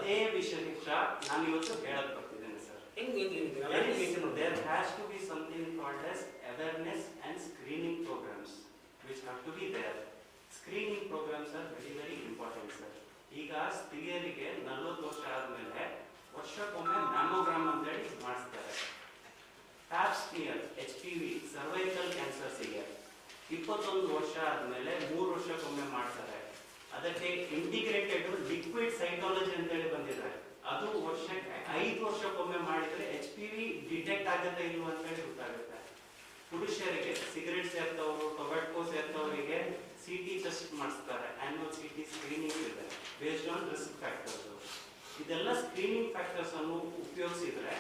ಅದೇ ವಿಷಯ ನಾನು ಇವತ್ತು ಹೇಳಕ್ ಬರ್ತಿದ್ದೇನೆ sir. There has to be something called as awareness and screening programs which have to be there. Screening programs are very very important sir. ಈಗ ಸ್ತ್ರೀಯರಿಗೆ 40 ವರ್ಷ ಆದ್ಮೇಲೆ ವರ್ಷಕ್ಕೊಮ್ಮೆ ಮ್ಯಾಮೋಗ್ರಾಮ್ ಅಂತ ಹೇಳಿ ಮಾಡಿಸ್ತಾರೆ. ಪ್ಯಾಪ್ ಸ್ಮಿಯರ್ HPV ಸರ್ವೈಕಲ್ ಕ್ಯಾನ್ಸರ್ಸ್ಗೆ 21 ವರ್ಷ ಆದ್ಮೇಲೆ 3 ವರ್ಷಕ್ಕೊಮ್ಮೆ ಮಾಡ್ತಾರೆ. ಅದಕ್ಕೆ ಇಂಟಿಗ್ರೇಟೆಡ್ ಲಿಕ್ವಿಡ್ ಸೈಟಾಲಜಿ ಅಂತ ಹೇಳಿ ಬಂದಿದೆ. ಅದು ವರ್ಷಕ್ಕೆ 5 ವರ್ಷಕ್ಕೊಮ್ಮೆ ಮಾಡಿದ್ರೆ HPV ಡಿಟೆಕ್ಟ್ ಆಗುತ್ತೆ ಇಲ್ವ ಅಂತ ಹೇಳಿ ಗೊತ್ತಾಗುತ್ತೆ. ಪುರುಷರಿಗೆ ಸಿಗರೇಟ್ ಸೇರ್ತವರು, ಟೊಬ್ಯಾಕೋ ಸೇರ್ತವರಿಗೆ CT ಟೆಸ್ಟ್ ಮಾಡಿಸ್ತಾರೆ. ಆನ್ಯುವಲ್ CT ಸ್ಕ್ರೀನಿಂಗ್ ಇದೆ ಬೇಸ್ಡ್ ಆನ್ ರಿಸ್ಕ್ ಫ್ಯಾಕ್ಟರ್ಸ್. ಇದೆಲ್ಲ ಸ್ಕ್ರೀನಿಂಗ್ ಫ್ಯಾಕ್ಟರ್ಸ್ ಅನ್ನು ಉಪಯೋಗಿಸಿದ್ರೆ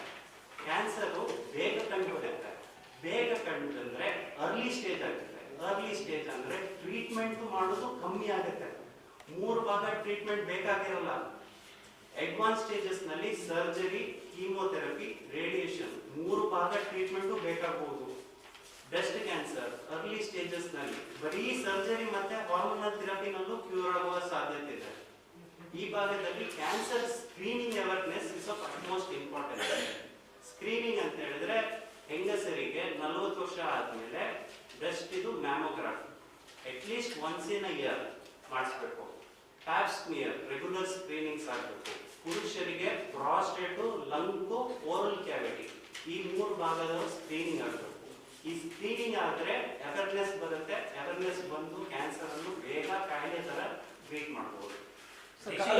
ಕ್ಯಾನ್ಸರ್ ಬೇಗ ಕಂಡುಹಿಡಿಯುತ್ತೆ. ಬೇಗ ಕಂಡುಂದ್ರೆ ಅರ್ಲಿ ಸ್ಟೇಜ್ ಆಗುತ್ತೆ. ಅರ್ಲಿ ಸ್ಟೇಜ್ ಅಂದ್ರೆ ಟ್ರೀಟ್ಮೆಂಟ್ ಮಾಡೋದು ಕಮ್ಮಿ ಆಗುತ್ತೆ. 3 ಭಾಗ ಟ್ರೀಟ್ಮೆಂಟ್ ಬೇಕಾಗಿರಲ್ಲ. ಅಡ್ವಾನ್ಸ್ ಸ್ಟೇಜಸ್ ನಲ್ಲಿ ಸರ್ಜರಿ, ಕೀಮೋಥೆರಪಿ, ರೇಡಿಯೇಷನ್ 3 ಭಾಗ ಟ್ರೀಟ್ಮೆಂಟ್ ಬೇಕಾಗಬಹುದು. ಬ್ರೆಸ್ಟ್ ಕ್ಯಾನ್ಸರ್ ಅರ್ಲಿ ಸ್ಟೇಜಸ್ ನಲ್ಲಿ ಬರೀ ಸರ್ಜರಿ ಮತ್ತೆ ಹಾರ್ಮೋನಲ್ ಥೆರಪಿನಲ್ಲೂ ಕ್ಯೂರ್ ಆಗುವ ಸಾಧ್ಯತೆ ಇದೆ. ಈ ಭಾಗದಲ್ಲಿ cancer screening awareness is of utmost important. Screening ಅಂತ ಹೇಳಿದ್ರೆ ಹೆಂಗಸರಿಗೆ 40 ವರ್ಷ ಆದ್ಮೇಲೆ ಬ್ರೆಸ್ಟ್ ಇದು mammograph at least once in a year ಮಾಡಿಸ್ಬೇಕು. ಪ್ಯಾಪ್ ಸ್ಮಿಯರ್ ರೆಗ್ಯುಲರ್ ಸ್ಕ್ರೀನಿಂಗ್ಸ್ ಆಗಬೇಕು. ಪುರುಷರಿಗೆ ಪ್ರಾಸ್ಟೇಟ್, ಲಂಗ್, ಓರಲ್ ಕ್ಯಾವಿಟಿ ಈ 3 ಭಾಗದ ಸ್ಕ್ರೀನಿಂಗ್ ಆಗಬೇಕು. ಈ ಸ್ಕ್ರೀನಿಂಗ್ ಆದ್ರೆ ಅವೇರ್ನೆಸ್ ಬರುತ್ತೆ. ಅವೇರ್ನೆಸ್ ಬಂದು ಕ್ಯಾನ್ಸರ್ ಅನ್ನು ಬೇಗ ಕಾಯಿಲೆ ತರ ಟ್ರೀಟ್ ಮಾಡಬಹುದು.